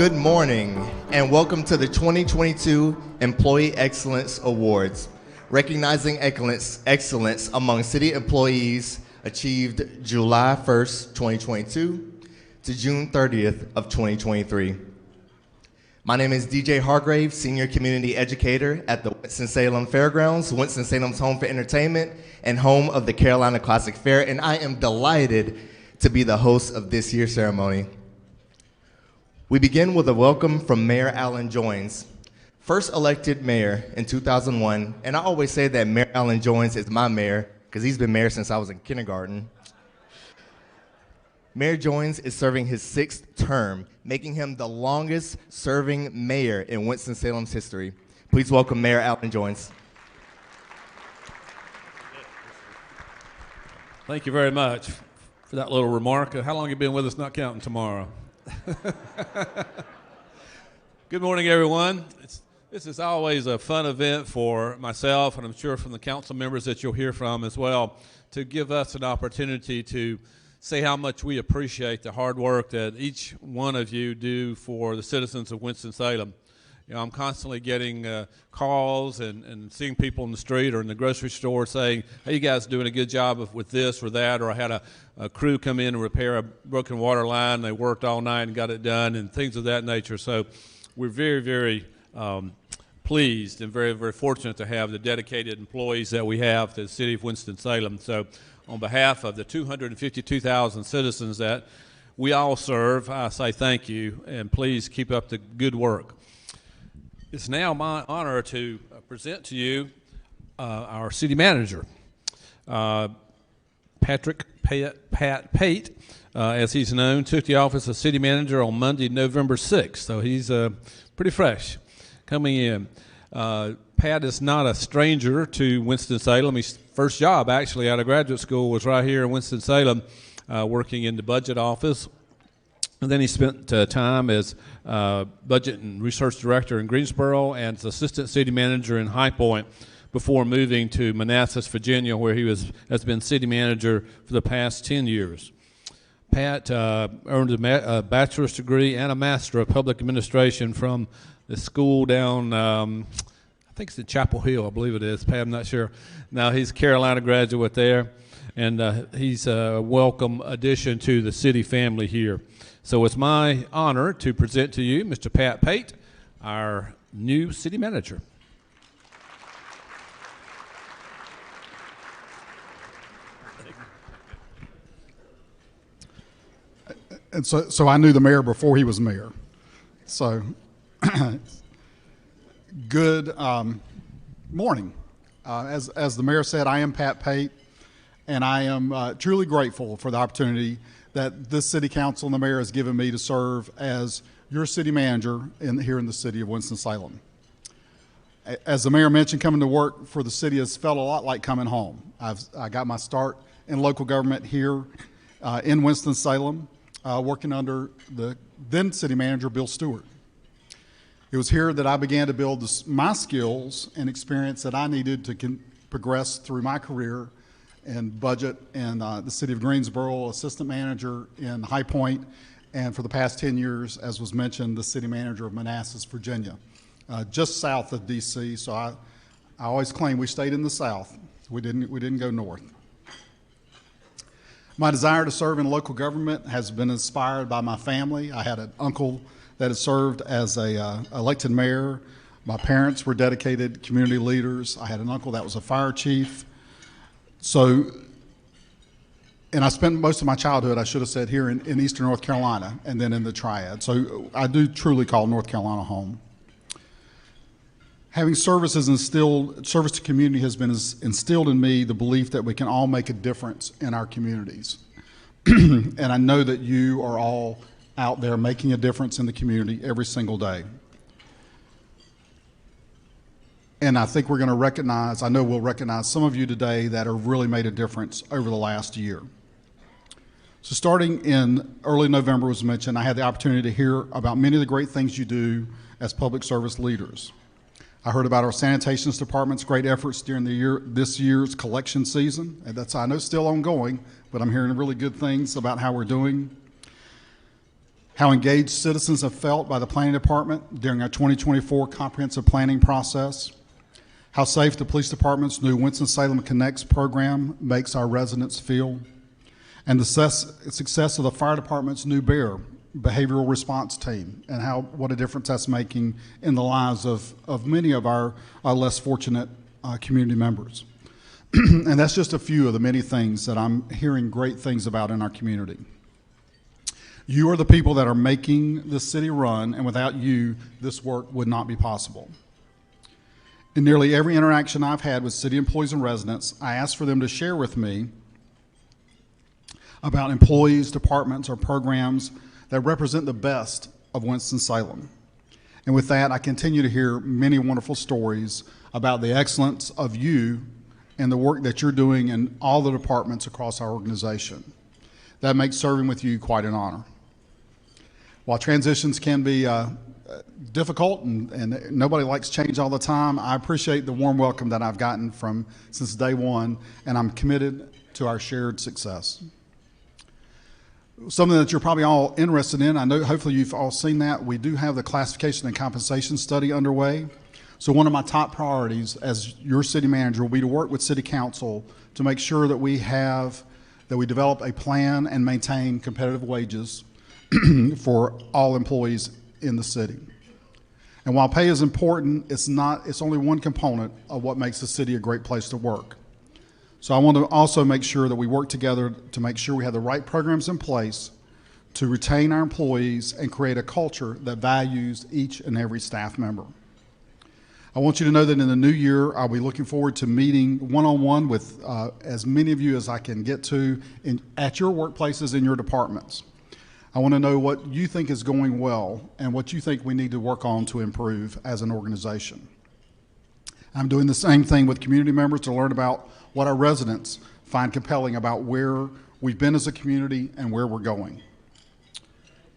Good morning, and welcome to the 2022 Employee Excellence Awards, recognizing excellence among city employees achieved July 1st, 2022 to June 30th of 2023. My name is DJ Hargrave, Senior Community Educator at the Winston-Salem Fairgrounds, Winston-Salem's home for entertainment and home of the Carolina Classic Fair, and I am delighted to be the host of this year's ceremony. We begin with a welcome from Mayor Alan Joines, first elected mayor in 2001, and I always say that Mayor Alan Joines is my mayor because he's been mayor since I was in kindergarten. Mayor Joines is serving his 6th term, making him the longest serving mayor in Winston-Salem's history. Please welcome Mayor Alan Joines. Thank you very much for that little remark. How long have you been with us, not counting tomorrow? Good morning, everyone. This is always a fun event for myself, and I'm sure from the council members that you'll hear from as well, to give us an opportunity to say how much we appreciate the hard work that each one of you do for the citizens of Winston-Salem. You know, I'm constantly getting calls and seeing people in the street or in the grocery store saying, hey, you guys are doing a good job with this or that, or I had a crew come in and repair a broken water line. They worked all night and got it done, and things of that nature. So we're very, very pleased and very, very fortunate to have the dedicated employees that we have to the city of Winston-Salem. So on behalf of the 252,000 citizens that we all serve, I say thank you, and please keep up the good work. It's now my honor to present to you our city manager, Pat Pate, as he's known, took the office of city manager on Monday, November 6th, so he's pretty fresh coming in. Pat is not a stranger to Winston-Salem. His first job, actually, out of graduate school was right here in Winston-Salem, working in the budget office. And then he spent time as budget and research director in Greensboro and as assistant city manager in High Point before moving to Manassas, Virginia, where he has been city manager for the past 10 years. Pat earned a bachelor's degree and a master of public administration from the school down, I think it's in Chapel Hill, I believe it is. Pat, I'm not sure. Now, he's a Carolina graduate there, and he's a welcome addition to the city family here. So it's my honor to present to you Mr. Pat Pate, our new city manager. And so I knew the mayor before he was mayor. So good morning. As the mayor said, I am Pat Pate, and I am truly grateful for the opportunity that this city council and the mayor has given me to serve as your city manager here in the city of Winston-Salem. As the mayor mentioned, coming to work for the city has felt a lot like coming home. I got my start in local government here in Winston-Salem, working under the then city manager, Bill Stewart. It was here that I began to build my skills and experience that I needed to progress through my career in budget in the city of Greensboro, assistant manager in High Point, and for the past 10 years, as was mentioned, the city manager of Manassas, Virginia, just south of D.C. So I always claim we stayed in the south. We didn't go north. My desire to serve in local government has been inspired by my family. I had an uncle that had served as a elected mayor. My parents were dedicated community leaders. I had an uncle that was a fire chief. So, and I spent most of my childhood, I should have said, here in eastern North Carolina and then in the Triad. So I do truly call North Carolina home. Having service to community has been instilled in me the belief that we can all make a difference in our communities. And I know that you are all out there making a difference in the community every single day. And I think we're going to recognize, I know we'll recognize some of you today that have really made a difference over the last year. So starting in early November, as mentioned, I had the opportunity to hear about many of the great things you do as public service leaders. I heard about our sanitation department's great efforts during this year's collection season, and that's, I know, still ongoing, but I'm hearing really good things about how we're doing. how engaged citizens have felt by the planning department during our 2024 comprehensive planning process, how safe the police department's new Winston-Salem Connects program makes our residents feel, and the success of the fire department's new BEAR, behavioral response team, and what a difference that's making in the lives of many of our less fortunate community members. And that's just a few of the many things that I'm hearing great things about in our community. You are the people that are making the city run, and without you, this work would not be possible. In nearly every interaction I've had with city employees and residents, I ask for them to share with me about employees, departments, or programs that represent the best of Winston-Salem. And with that, I continue to hear many wonderful stories about the excellence of you and the work that you're doing in all the departments across our organization. That makes serving with you quite an honor. While transitions can be difficult and nobody likes change all the time, I appreciate the warm welcome that I've gotten since day one, and I'm committed to our shared success. Something that you're probably all interested in, I know hopefully you've all seen that, we do have the classification and compensation study underway. So one of my top priorities as your city manager will be to work with City Council to make sure that we develop a plan and maintain competitive wages for all employees in the city. And while pay is important, it's only one component of what makes the city a great place to work. So I want to also make sure that we work together to make sure we have the right programs in place to retain our employees and create a culture that values each and every staff member. I want you to know that in the new year, I'll be looking forward to meeting one-on-one with as many of you as I can get to at your workplaces in your departments. I want to know what you think is going well and what you think we need to work on to improve as an organization. I'm doing the same thing with community members to learn about what our residents find compelling about where we've been as a community and where we're going.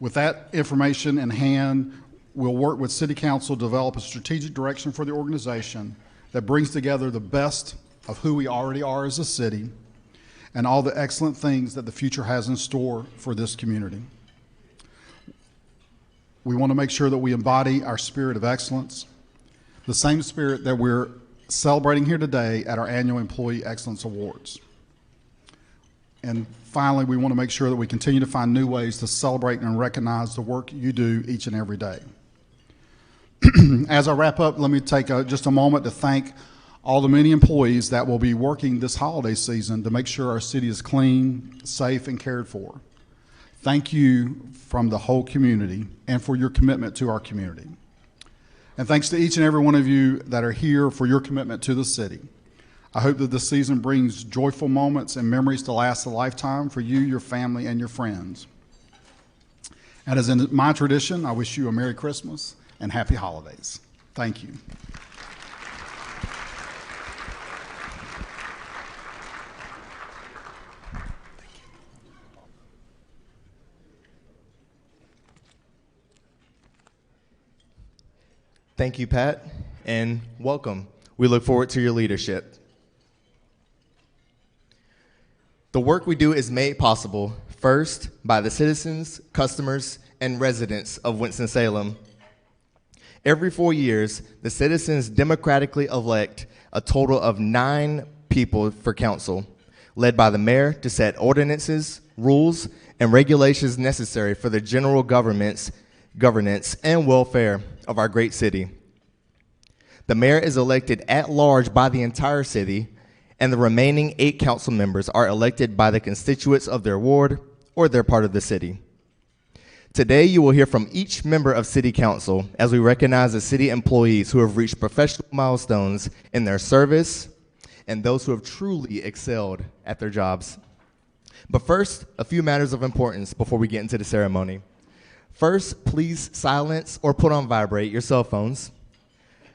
With that information in hand, we'll work with City Council to develop a strategic direction for the organization that brings together the best of who we already are as a city and all the excellent things that the future has in store for this community. We want to make sure that we embody our spirit of excellence, the same spirit that we're celebrating here today at our annual Employee Excellence Awards. And finally, we want to make sure that we continue to find new ways to celebrate and recognize the work you do each and every day. As I wrap up, let me take just a moment to thank all the many employees that will be working this holiday season to make sure our city is clean, safe, and cared for. Thank you from the whole community and for your commitment to our community. And thanks to each and every one of you that are here for your commitment to the city. I hope that this season brings joyful moments and memories to last a lifetime for you, your family, and your friends. And as in my tradition, I wish you a Merry Christmas and Happy Holidays. Thank you. Thank you, Pat, and welcome. We look forward to your leadership. The work we do is made possible, first, by the citizens, customers, and residents of Winston-Salem. Every 4 years, the citizens democratically elect a total of 9 people for council, led by the mayor to set ordinances, rules, and regulations necessary for the general governance and welfare of our great city. The mayor is elected at large by the entire city, and the remaining 8 council members are elected by the constituents of their ward or their part of the city. Today, you will hear from each member of City Council as we recognize the city employees who have reached professional milestones in their service and those who have truly excelled at their jobs. But first, a few matters of importance before we get into the ceremony. First, please silence or put on vibrate your cell phones.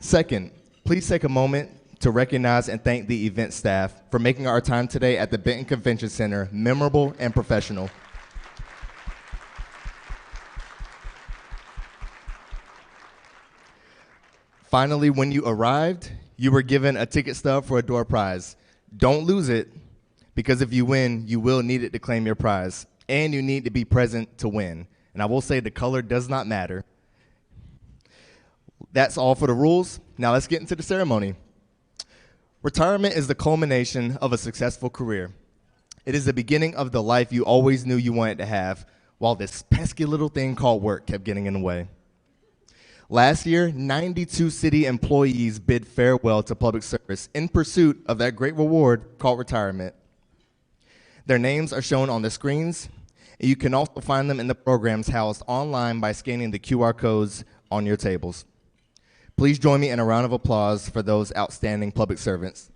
Second, please take a moment to recognize and thank the event staff for making our time today at the Benton Convention Center memorable and professional. Finally, when you arrived, you were given a ticket stub for a door prize. Don't lose it, because if you win, you will need it to claim your prize, and you need to be present to win. And And I will say the color does not matter. That's all for the rules. Now let's get into the ceremony. Retirement is the culmination of a successful career. It is the beginning of the life you always knew you wanted to have, while this pesky little thing called work kept getting in the way. Last year, 92 city employees bid farewell to public service in pursuit of that great reward called retirement. Their names are shown on the screens, and you can also find them in the programs housed online by scanning the QR codes on your tables. Please join me in a round of applause for those outstanding public servants.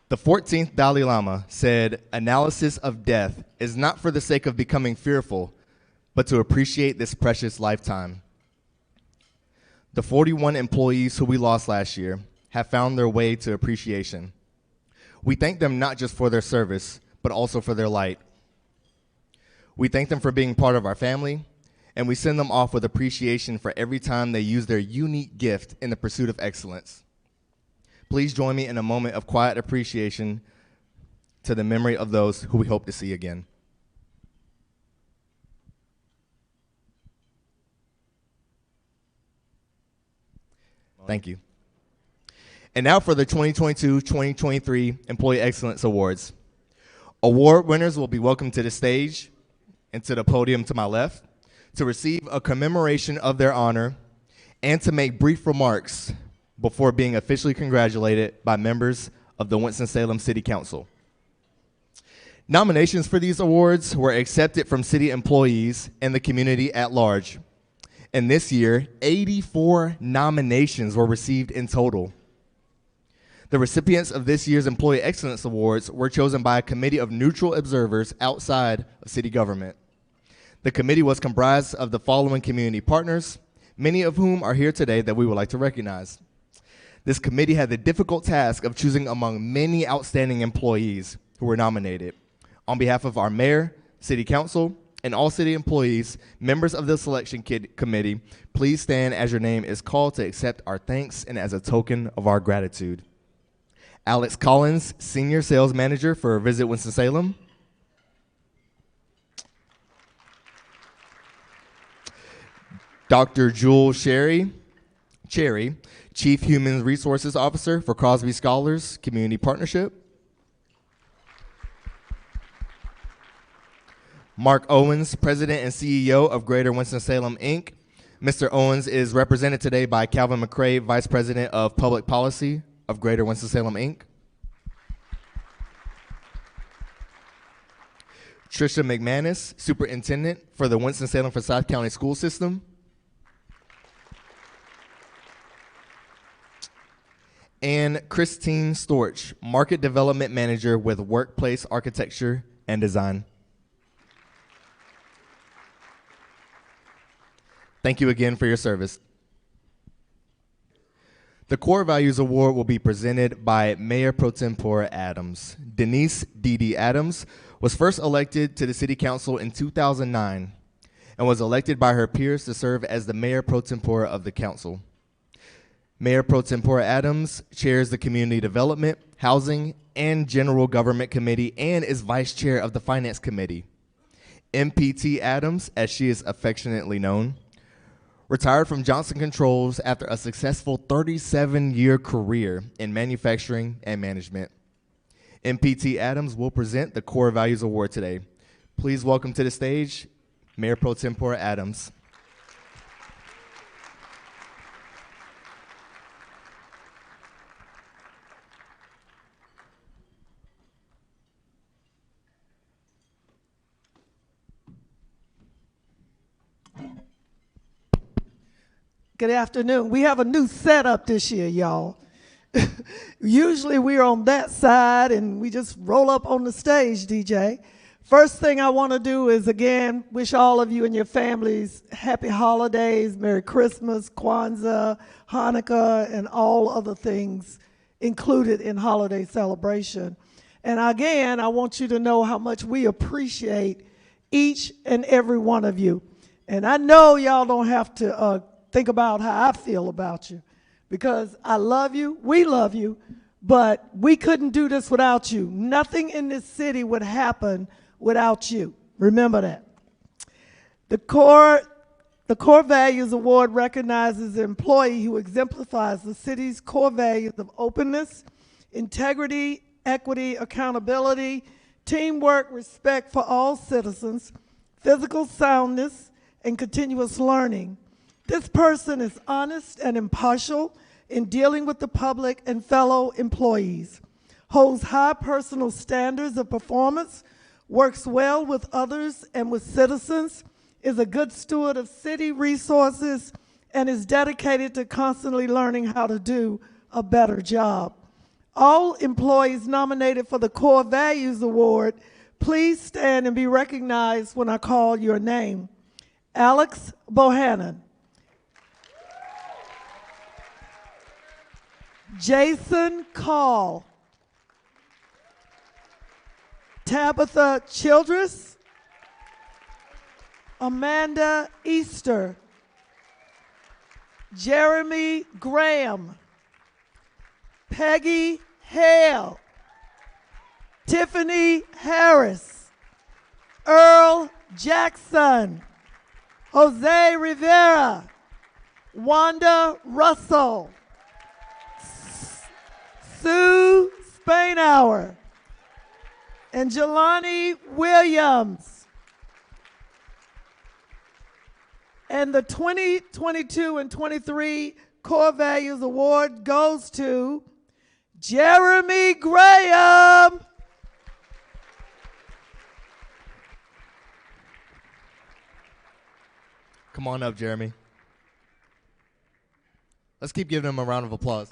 The 14th Dalai Lama said, "Analysis of death is not for the sake of becoming fearful, but to appreciate this precious lifetime." The 41 employees who we lost last year have found their way to appreciation. We thank them not just for their service, but also for their light. We thank them for being part of our family, and we send them off with appreciation for every time they use their unique gift in the pursuit of excellence. Please join me in a moment of quiet appreciation to the memory of those who we hope to see again. Thank you. And now for the 2022-2023 Employee Excellence Awards. Award winners will be welcomed to the stage and to the podium to my left to receive a commemoration of their honor and to make brief remarks before being officially congratulated by members of the Winston-Salem City Council. Nominations for these awards were accepted from city employees and the community at large. And this year, 84 nominations were received in total. The recipients of this year's Employee Excellence Awards were chosen by a committee of neutral observers outside of city government. The committee was comprised of the following community partners, many of whom are here today that we would like to recognize. This committee had the difficult task of choosing among many outstanding employees who were nominated. On behalf of our mayor, city council, and all city employees, members of the selection committee, please stand as your name is called to accept our thanks and as a token of our gratitude. Alex Collins, Senior Sales Manager for Visit Winston-Salem. Dr. Jewel Cherry, Chief Human Resources Officer for Crosby Scholars Community Partnership. Mark Owens, President and CEO of Greater Winston-Salem, Inc. Mr. Owens is represented today by Calvin McCrae, Vice President of Public Policy of Greater Winston-Salem, Inc. Trisha McManus, Superintendent for the Winston-Salem Forsyth County School System. And Christine Storch, Market Development Manager with Workplace Architecture and Design. Thank you again for your service. The Core Values Award will be presented by Mayor Pro Tempore Adams. Denise D.D. Adams was first elected to the City Council in 2009 and was elected by her peers to serve as the Mayor Pro Tempore of the Council. Mayor Pro Tempore Adams chairs the Community Development, Housing, and General Government Committee and is Vice Chair of the Finance Committee. MPT Adams, as she is affectionately known, retired from Johnson Controls after a successful 37-year career in manufacturing and management. MPT Adams will present the Core Values Award today. Please welcome to the stage Mayor Pro Tempore Adams. Good afternoon. We have a new setup this year, y'all. Usually we're on that side and we just roll up on the stage, DJ. First thing I want to do is, again, wish all of you and your families happy holidays, Merry Christmas, Kwanzaa, Hanukkah, and all other things included in holiday celebration. And again, I want you to know how much we appreciate each and every one of you. And I know y'all don't have to think about how I feel about you, because I love you, we love you, but we couldn't do this without you. Nothing in this city would happen without you. Remember that. The Core Values Award recognizes an employee who exemplifies the city's core values of openness, integrity, equity, accountability, teamwork, respect for all citizens, physical soundness, and continuous learning. This person is honest and impartial in dealing with the public and fellow employees, holds high personal standards of performance, works well with others and with citizens, is a good steward of city resources, and is dedicated to constantly learning how to do a better job. All employees nominated for the Core Values Award, please stand and be recognized when I call your name. Alex Bohannon. Jason Call. Tabitha Childress. Amanda Easter. Jeremy Graham. Peggy Hale. Tiffany Harris. Earl Jackson. Jose Rivera. Wanda Russell. Sue Spainhour. And Jelani Williams. And the 2022 and 23 Core Values Award goes to Jeremy Graham. Come on up, Jeremy. Let's keep giving him a round of applause.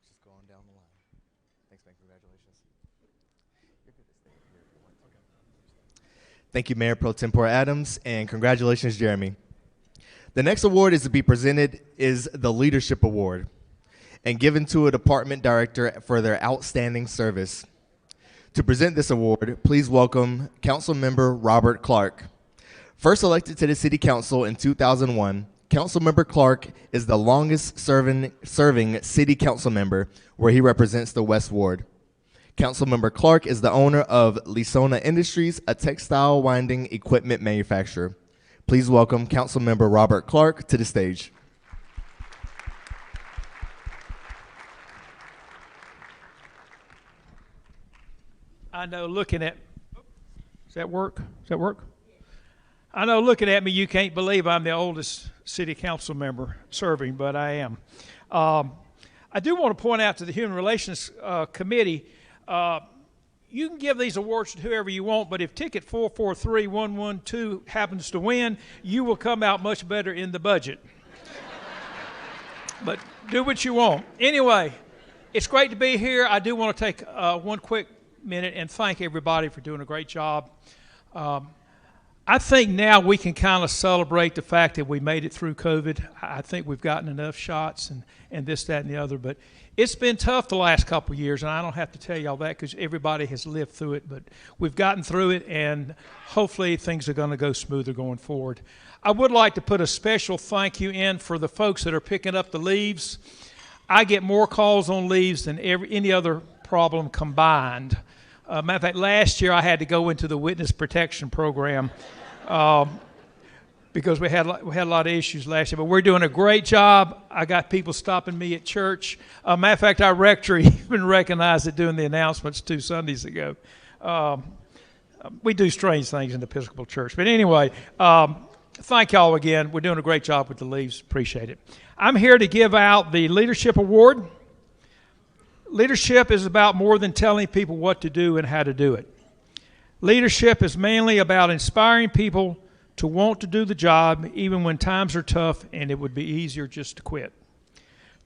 Just go on down the line. Thanks, man. Congratulations. You're good to stay here if you want to. Okay. Thank you, Mayor Pro Tempore Adams, and congratulations, Jeremy. The next award is to be presented is the Leadership Award and given to a department director for their outstanding service. To present this award, please welcome Council Member Robert Clark. First elected to the City Council in 2001, Councilmember Clark is the longest serving City Council member, where he represents the West Ward. Councilmember Clark is the owner of Lisona Industries, a textile winding equipment manufacturer. Please welcome Councilmember Robert Clark to the stage. I know looking at, does that work? Does that work? I know looking at me, you can't believe I'm the oldest city council member serving, but I am. I do want to point out to the Human Relations Committee, you can give these awards to whoever you want, but if ticket 443112 happens to win, you will come out much better in the budget. But do what you want. Anyway, it's great to be here. I do want to take one quick minute and thank everybody for doing a great job. I think now we can kind of celebrate the fact that we made it through COVID. I think we've gotten enough shots and this, that, and the other. But it's been tough the last couple of years, and I don't have to tell you all that because everybody has lived through it. But we've gotten through it, and hopefully things are going to go smoother going forward. I would like to put a special thank you in for the folks that are picking up the leaves. I get more calls on leaves than any other problem combined. Matter of fact, last year I had to go into the witness protection program because we had a lot of issues last year. But we're doing a great job. I got people stopping me at church. Matter of fact, our rectory even recognized it doing the announcements 2 Sundays ago. We do strange things in the Episcopal Church. But anyway, thank y'all again. We're doing a great job with the leaves. Appreciate it. I'm here to give out the Leadership Award. Leadership is about more than telling people what to do and how to do it. Leadership is mainly about inspiring people to want to do the job even when times are tough and it would be easier just to quit.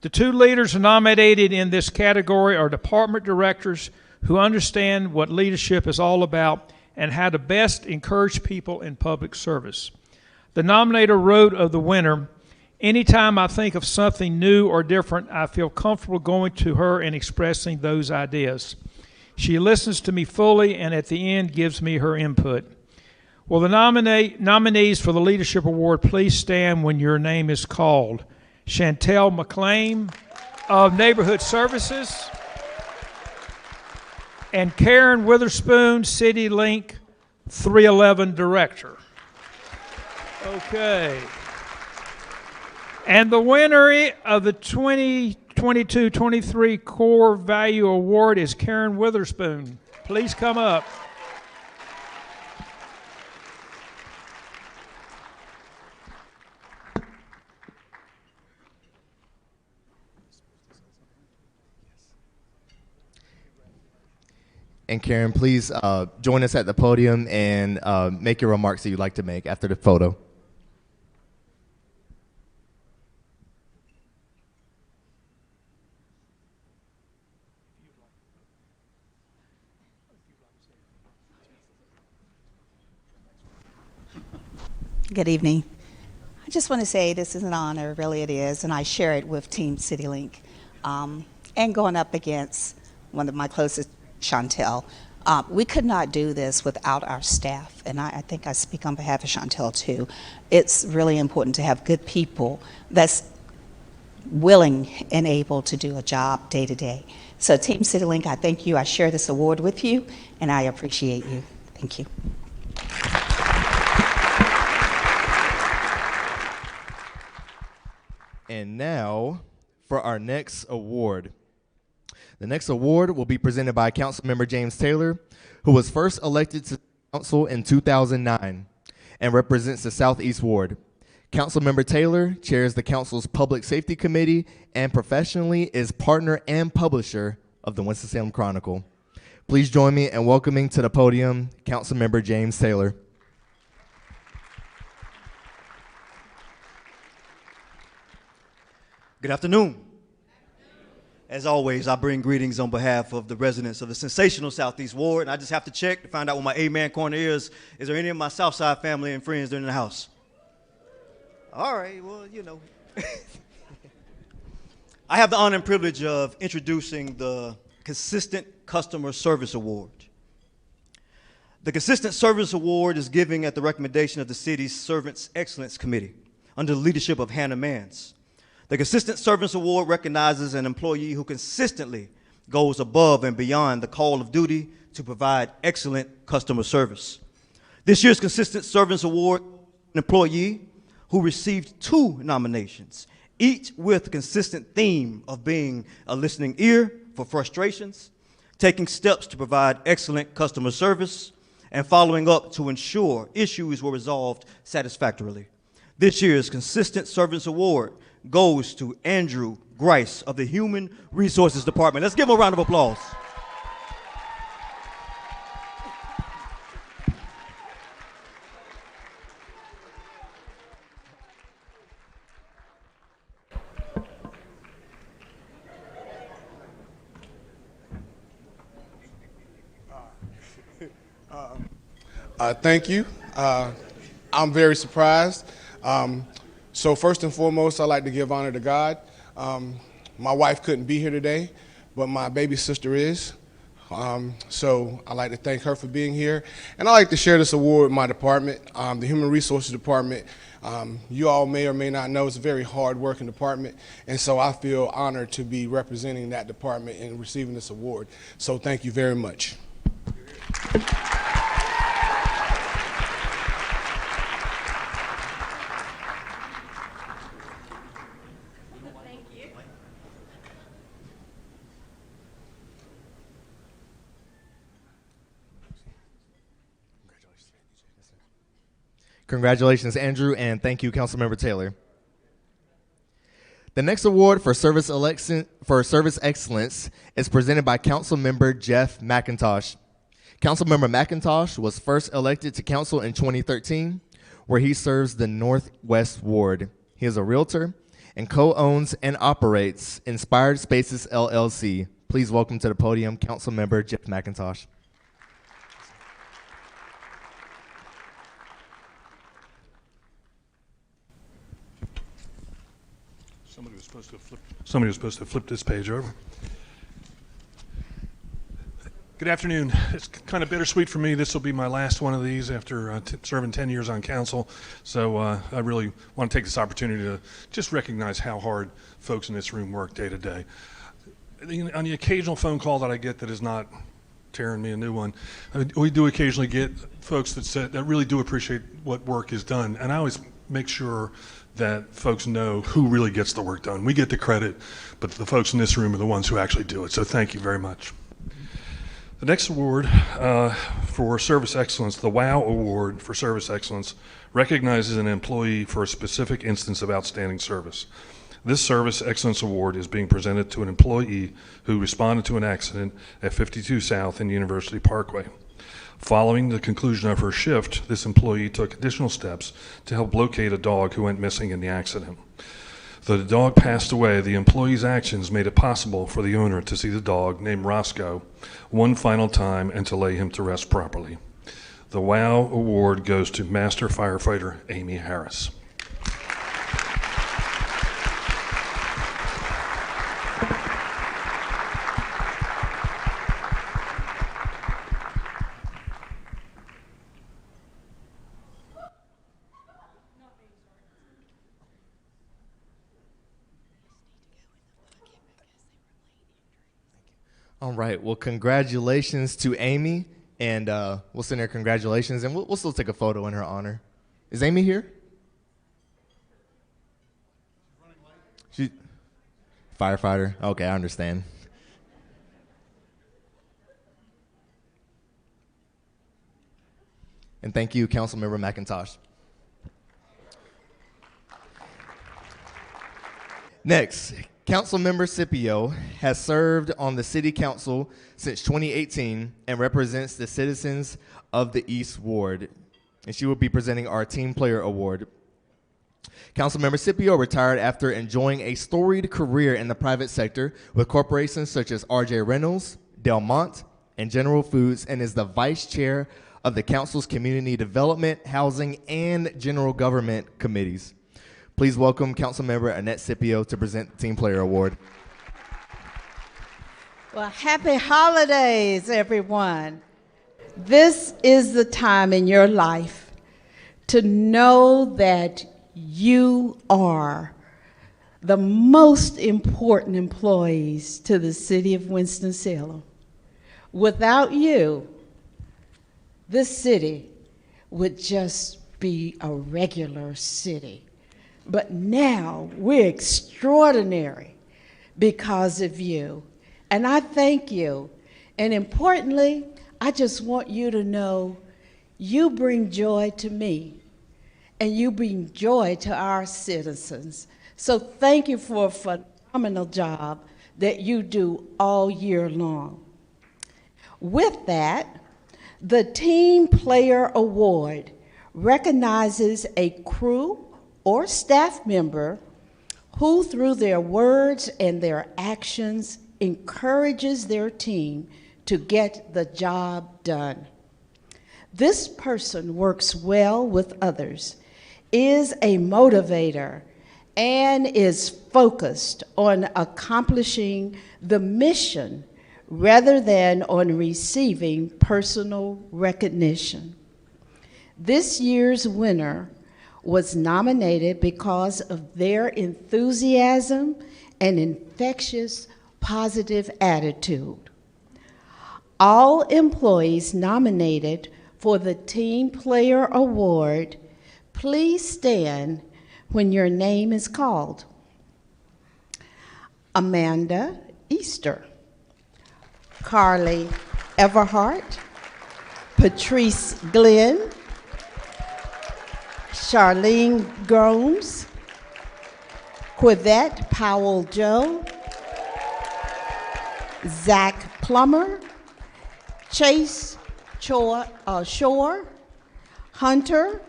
The two leaders nominated in this category are department directors who understand what leadership is all about and how to best encourage people in public service. The nominator wrote of the winner, "Anytime I think of something new or different, I feel comfortable going to her and expressing those ideas. She listens to me fully and at the end gives me her input." Will the nominees for the Leadership Award please stand when your name is called? Chantel McLean of Neighborhood Services and Karen Witherspoon, CityLink 311 Director. Okay. And the winner of the 2022-23 Core Value Award is Karen Witherspoon. Please come up. And Karen, please join us at the podium and make your remarks that you'd like to make after the photo. Good evening. I just want to say this is an honor, really it is, and I share it with Team CityLink. And going up against one of my closest, Chantel. We could not do this without our staff, and I think I speak on behalf of Chantel too. It's really important to have good people that's willing and able to do a job day to day. So Team CityLink, I thank you. I share this award with you, and I appreciate you. Thank you. And now for our next award. The next award will be presented by Councilmember James Taylor, who was first elected to council in 2009 and represents the Southeast Ward. Councilmember Taylor chairs the council's Public Safety Committee and professionally is partner and publisher of the Winston-Salem Chronicle. Please join me in welcoming to the podium Councilmember James Taylor. Good afternoon. As always, I bring greetings on behalf of the residents of the sensational Southeast Ward, and I just have to check to find out where my amen corner is. Is there any of my Southside family and friends that are in the house? All right, well, you know. I have the honor and privilege of introducing the Consistent Customer Service Award. The Consistent Service Award is given at the recommendation of the city's Servants Excellence Committee under the leadership of Hannah Mans. The Consistent Service Award recognizes an employee who consistently goes above and beyond the call of duty to provide excellent customer service. This year's Consistent Service Award, an employee who received 2 nominations, each with a consistent theme of being a listening ear for frustrations, taking steps to provide excellent customer service, and following up to ensure issues were resolved satisfactorily. This year's Consistent Service Award goes to Andrew Grice of the Human Resources Department. Let's give him a round of applause. Thank you. I'm very surprised. So first and foremost, I'd like to give honor to God. My wife couldn't be here today, but my baby sister is. So I'd like to thank her for being here. And I'd like to share this award with my department, the Human Resources Department. You all may or may not know it's a very hard-working department, and so I feel honored to be representing that department and receiving this award. So thank you very much. Congratulations, Andrew, and thank you, Councilmember Taylor. The next award for service excellence is presented by Council Member Jeff McIntosh. Councilmember McIntosh was first elected to council in 2013, where he serves the Northwest Ward. He is a realtor and co-owns and operates Inspired Spaces LLC. Please welcome to the podium Councilmember Jeff McIntosh. Somebody was supposed to flip this page over. Good afternoon. It's kind of bittersweet for me. This will be my last one of these after serving 10 years on council. So I really want to take this opportunity to just recognize how hard folks in this room work day to day. On the occasional phone call that I get that is not tearing me a new one, we do occasionally get folks that really do appreciate what work is done. And I always make sure that folks know who really gets the work done. We get the credit, but the folks in this room are the ones who actually do it. So thank you very much. The next award for service excellence, the WOW Award for Service Excellence, recognizes an employee for a specific instance of outstanding service. This Service Excellence Award is being presented to an employee who responded to an accident at 52 South and University Parkway. Following the conclusion of her shift, this employee took additional steps to help locate a dog who went missing in the accident. Though the dog passed away, the employee's actions made it possible for the owner to see the dog, named Roscoe, one final time and to lay him to rest properly. The WOW Award goes to Master Firefighter Amy Harris. All right. Well, congratulations to Amy, and we'll send her congratulations, and we'll still take a photo in her honor. Is Amy here? She's firefighter. Okay, I understand. And thank you, Councilmember McIntosh. Next, Councilmember Scipio has served on the City Council since 2018 and represents the citizens of the East Ward. And she will be presenting our Team Player Award. Councilmember Scipio retired after enjoying a storied career in the private sector with corporations such as R.J. Reynolds, Del Monte, and General Foods, and is the Vice Chair of the Council's Community Development, Housing, and General Government Committees. Please welcome Councilmember Annette Scipio to present the Team Player Award. Well, happy holidays, everyone. This is the time in your life to know that you are the most important employees to the city of Winston-Salem. Without you, this city would just be a regular city. But now we're extraordinary because of you. And I thank you. And importantly, I just want you to know you bring joy to me and you bring joy to our citizens. So thank you for a phenomenal job that you do all year long. With that, the Team Player Award recognizes a crew or staff member who, through their words and their actions, encourages their team to get the job done. This person works well with others, is a motivator, and is focused on accomplishing the mission rather than on receiving personal recognition. This year's winner was nominated because of their enthusiasm and infectious positive attitude. All employees nominated for the Team Player Award, please stand when your name is called. Amanda Easter, Carly Everhart, Patrice Glenn, Charlene Gromes, Quivette Powell Joe, Zach Plummer, Chase Shore, Hunter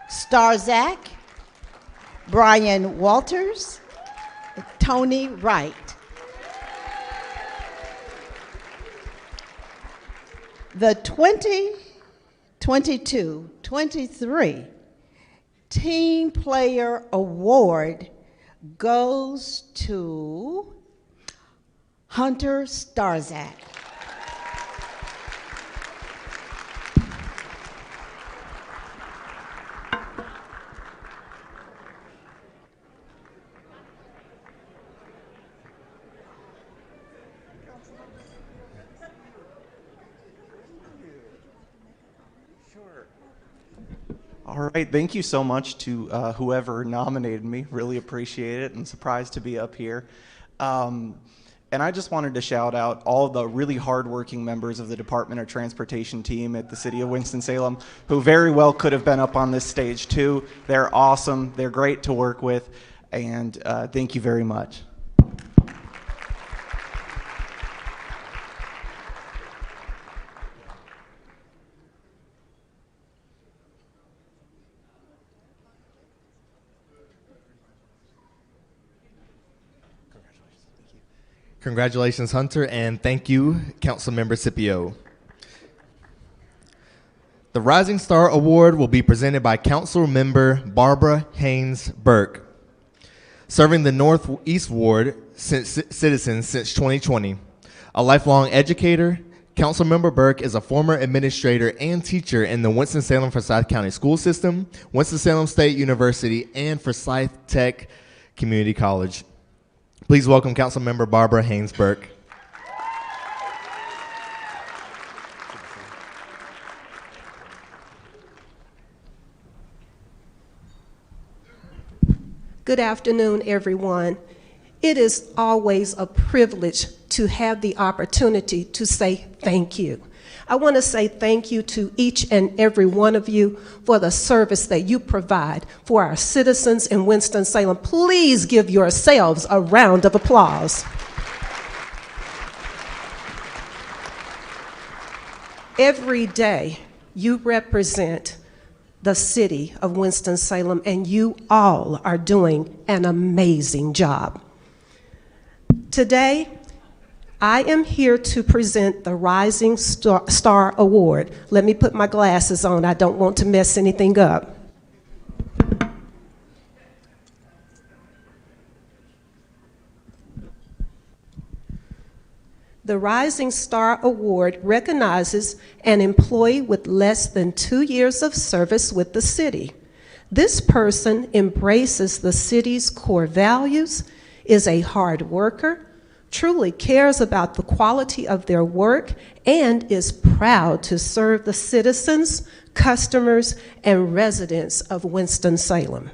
Starzak, Brian Walters, Tony Wright. The 2022-23 Team Player Award goes to Hunter Starzak. All right, thank you so much to whoever nominated me. Really appreciate it and surprised to be up here. And I just wanted to shout out all the really hardworking members of the Department of Transportation team at the City of Winston-Salem who very well could have been up on this stage too. They're awesome, they're great to work with, and thank you very much. Congratulations, Hunter, and thank you, Councilmember Scipio. The Rising Star Award will be presented by Councilmember Barbara Haynes Burke, serving the Northeast Ward citizens since 2020. A lifelong educator, Councilmember Burke is a former administrator and teacher in the Winston-Salem-Forsyth County School System, Winston-Salem State University, and Forsyth Tech Community College. Please welcome Councilmember Barbara Haynes Burke. Good afternoon, everyone. It is always a privilege to have the opportunity to say thank you. I want to say thank you to each and every one of you for the service that you provide for our citizens in Winston-Salem. Please give yourselves a round of applause. Every day you represent the city of Winston-Salem, and you all are doing an amazing job. Today, I am here to present the Rising Star Award. Let me put my glasses on. I don't want to mess anything up. The Rising Star Award recognizes an employee with less than 2 years of service with the city. This person embraces the city's core values, is a hard worker, truly cares about the quality of their work, and is proud to serve the citizens, customers, and residents of Winston-Salem.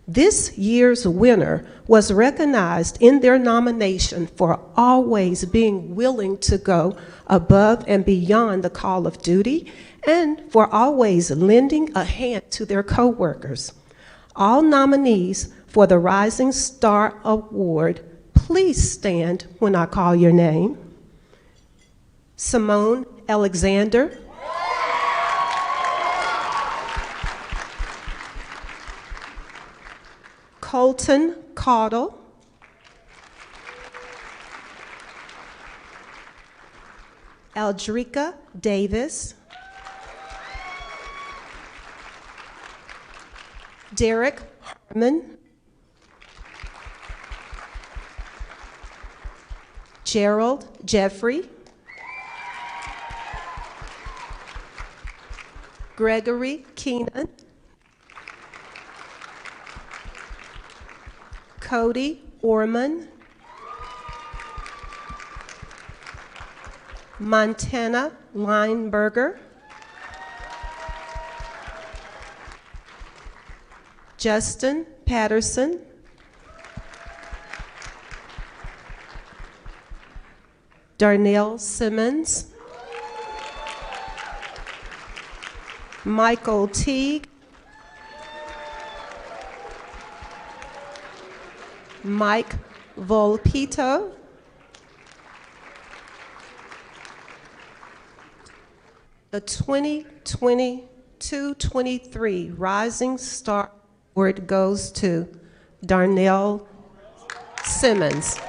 This year's winner was recognized in their nomination for always being willing to go above and beyond the call of duty and for always lending a hand to their coworkers. All nominees for the Rising Star Award, please stand when I call your name. Simone Alexander. Colton Caudle. Aldrika Davis. Derek Harmon. Gerald Jeffrey. Gregory Keenan. Cody Orman. Montana Lineberger. Justin Patterson. Darnell Simmons. Michael Teague. Mike Volpito. The 2022-23 Rising Star Award goes to Darnell Simmons.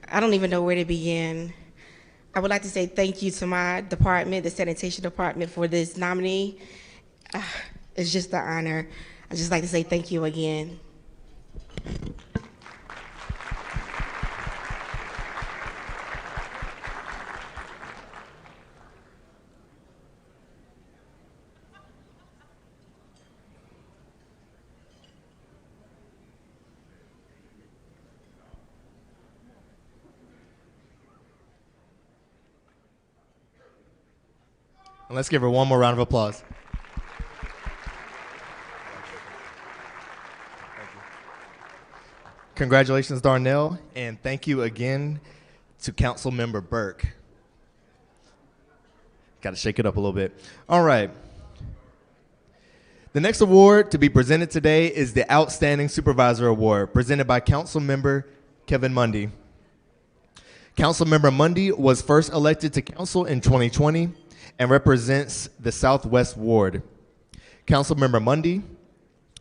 I don't even know where to begin. I would like to say thank you to my department, the sanitation department, for this nominee. It's just an honor. I'd just like to say thank you again. And let's give her one more round of applause. Congratulations, Darnell, and thank you again to Councilmember Burke. Got to shake it up a little bit. All right. The next award to be presented today is the Outstanding Supervisor Award, presented by Councilmember Kevin Mundy. Councilmember Mundy was first elected to council in 2020 and represents the Southwest Ward. Councilmember Mundy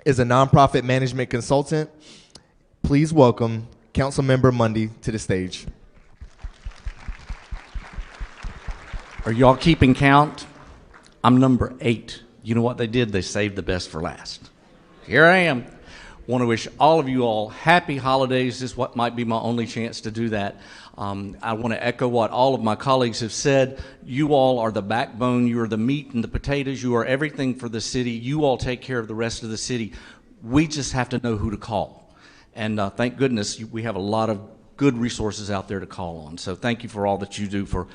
is a nonprofit management consultant. Please welcome Councilmember Mundy to the stage. Are y'all keeping count? I'm number 8. You know what they did? They saved the best for last. Here I am. Want to wish all of you all happy holidays. This is what might be my only chance to do that. I want to echo what all of my colleagues have said. You all are the backbone. You are the meat and the potatoes. You are everything for the city. You all take care of the rest of the city. We just have to know who to call. And thank goodness we have a lot of good resources out there to call on. So thank you for all that you do for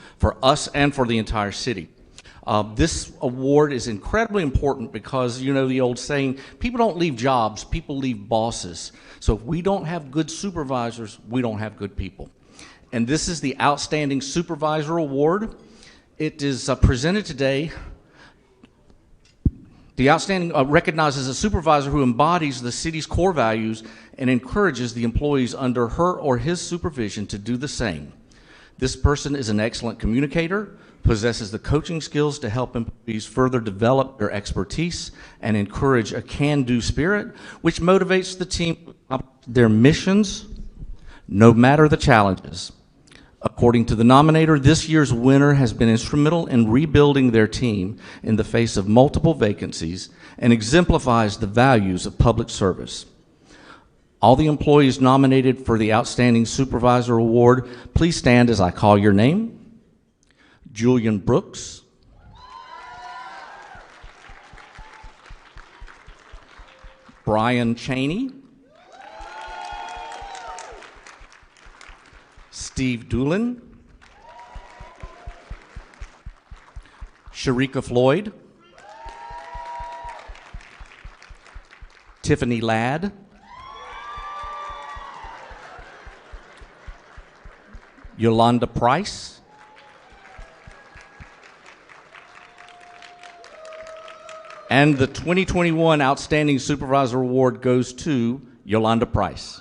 us and for the entire city. This award is incredibly important because, you know, the old saying, people don't leave jobs, people leave bosses. So if we don't have good supervisors, we don't have good people. And this is the Outstanding Supervisor Award. It is presented today. The Outstanding recognizes a supervisor who embodies the city's core values and encourages the employees under her or his supervision to do the same. This person is an excellent communicator, possesses the coaching skills to help employees further develop their expertise and encourage a can-do spirit, which motivates the team to their missions, no matter the challenges. According to the nominator, this year's winner has been instrumental in rebuilding their team in the face of multiple vacancies and exemplifies the values of public service. All the employees nominated for the Outstanding Supervisor Award, please stand as I call your name. Julian Brooks, Brian Cheney, Steve Doolin, Sharika Floyd, Tiffany Ladd, Yolanda Price, and the 2021 Outstanding Supervisor Award goes to Yolanda Price.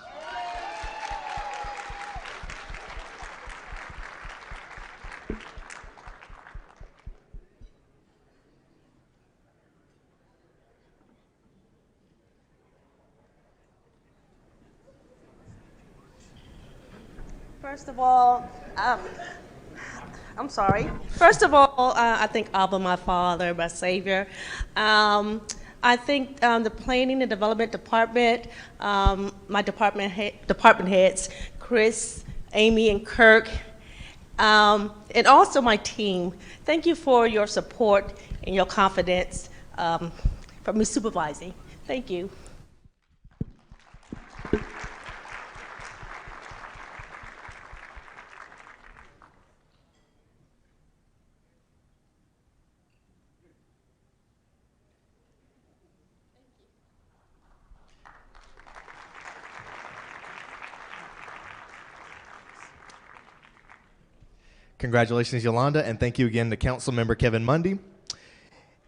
First of all, I'm sorry. First of all, I thank Abba, my father, my savior. I think the Planning and Development Department, my department heads, Chris, Amy, and Kirk, and also my team. Thank you for your support and your confidence for me supervising. Thank you. Congratulations, Yolanda, and thank you again to Councilmember Kevin Mundy.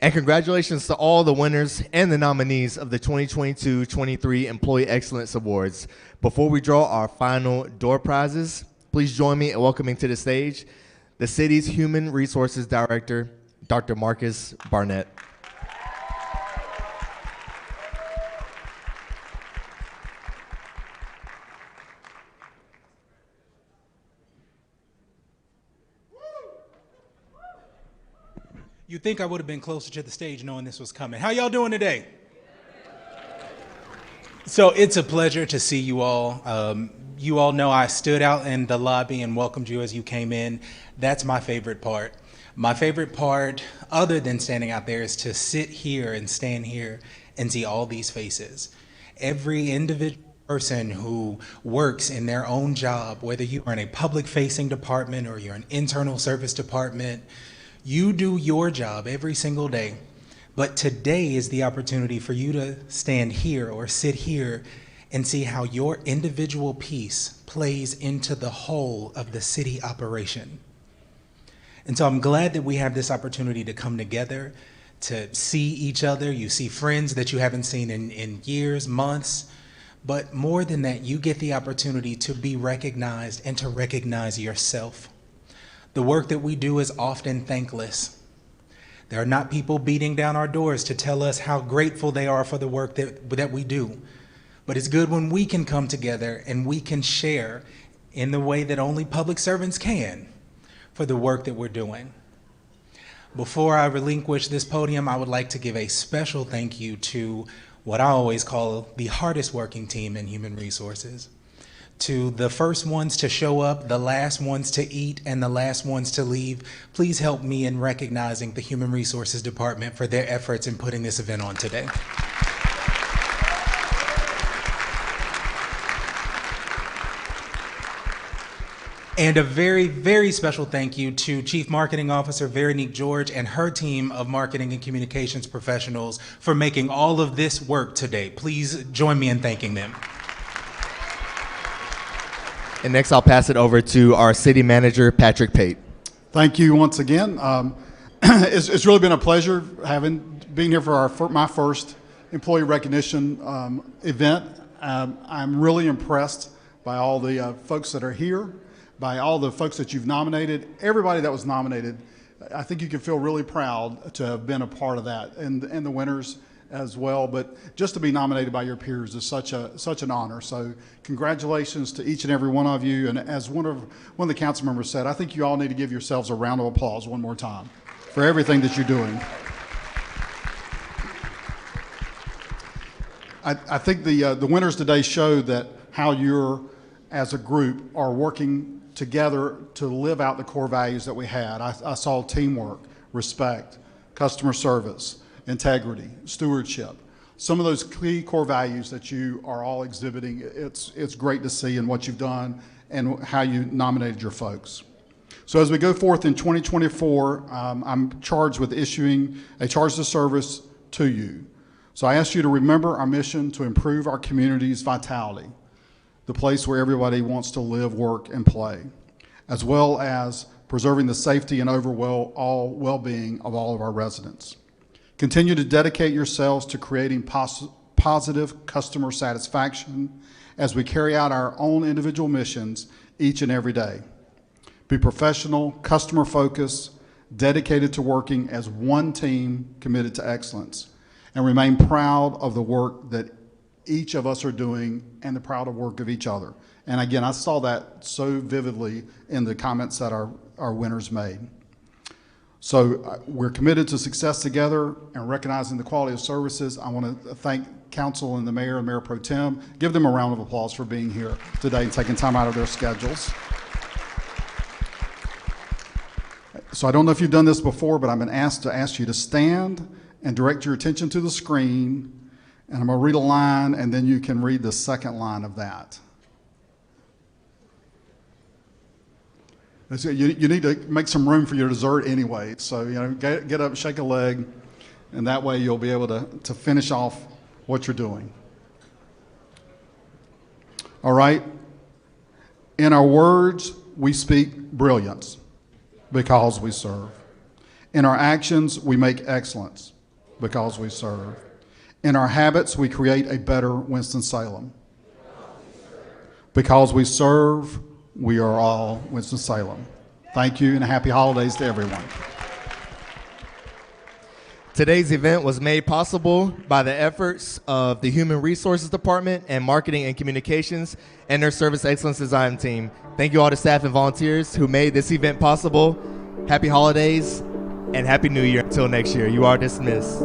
And congratulations to all the winners and the nominees of the 2022-23 Employee Excellence Awards. Before we draw our final door prizes, please join me in welcoming to the stage the city's Human Resources Director, Dr. Marcus Barnett. You'd think I would have been closer to the stage knowing this was coming. How y'all doing today? So it's a pleasure to see you all. You all know I stood out in the lobby and welcomed you as you came in. That's my favorite part. My favorite part, other than standing out there, is to sit here and stand here and see all these faces. Every individual person who works in their own job, whether you are in a public-facing department or you're an internal service department, you do your job every single day, but today is the opportunity for you to stand here or sit here and see how your individual piece plays into the whole of the city operation. And so I'm glad that we have this opportunity to come together, to see each other. You see friends that you haven't seen in years, months, but more than that, you get the opportunity to be recognized and to recognize yourself. The work that we do is often thankless. There are not people beating down our doors to tell us how grateful they are for the work that we do. But it's good when we can come together and we can share in the way that only public servants can for the work that we're doing. Before I relinquish this podium, I would like to give a special thank you to what I always call the hardest working team in human resources. To the first ones to show up, the last ones to eat, and the last ones to leave, please help me in recognizing the Human Resources Department for their efforts in putting this event on today. And a very, very special thank you to Chief Marketing Officer Veronique George and her team of marketing and communications professionals for making all of this work today. Please join me in thanking them. And next, I'll pass it over to our city manager, Patrick Pate. Thank you once again. It's really been a pleasure being here for my first employee recognition event. I'm really impressed by all the folks that are here, by all the folks that you've nominated, everybody that was nominated. I think you can feel really proud to have been a part of that, and the winners as well. But just to be nominated by your peers is such an honor. So congratulations to each and every one of you. And as one of the council members said, I think you all need to give yourselves a round of applause one more time for everything that you're doing. I think the winners today show that how you're, as a group, are working together to live out the core values that we had. I saw teamwork, respect, customer service, integrity, stewardship. Some of those key core values that you are all exhibiting, it's great to see in what you've done and how you nominated your folks. So as we go forth in 2024, I'm charged with issuing a charge to service to you. So I ask you to remember our mission to improve our community's vitality, the place where everybody wants to live, work, and play, as well as preserving the safety and overall well-being of all of our residents. Continue to dedicate yourselves to creating positive customer satisfaction as we carry out our own individual missions each and every day. Be professional, customer-focused, dedicated to working as one team committed to excellence, and remain proud of the work that each of us are doing and the proud of work of each other. And again, I saw that so vividly in the comments that our winners made. So we're committed to success together and recognizing the quality of services. I want to thank council and the mayor and Mayor Pro Tem. Give them a round of applause for being here today and taking time out of their schedules. So I don't know if you've done this before, but I've been asked to ask you to stand and direct your attention to the screen. And I'm going to read a line, and then you can read the second line of that. You need to make some room for your dessert anyway. So, get up, shake a leg, and that way you'll be able to finish off what you're doing. All right? In our words, we speak brilliance. because we serve. In our actions, we make excellence because we serve. In our habits, we create a better Winston-Salem. Because we serve, we are all Winston-Salem. Thank you and happy holidays to everyone. Today's event was made possible by the efforts of the Human Resources Department and Marketing and Communications and their Service Excellence Design team. Thank you all to staff and volunteers who made this event possible. Happy holidays and Happy New Year until next year. You are dismissed.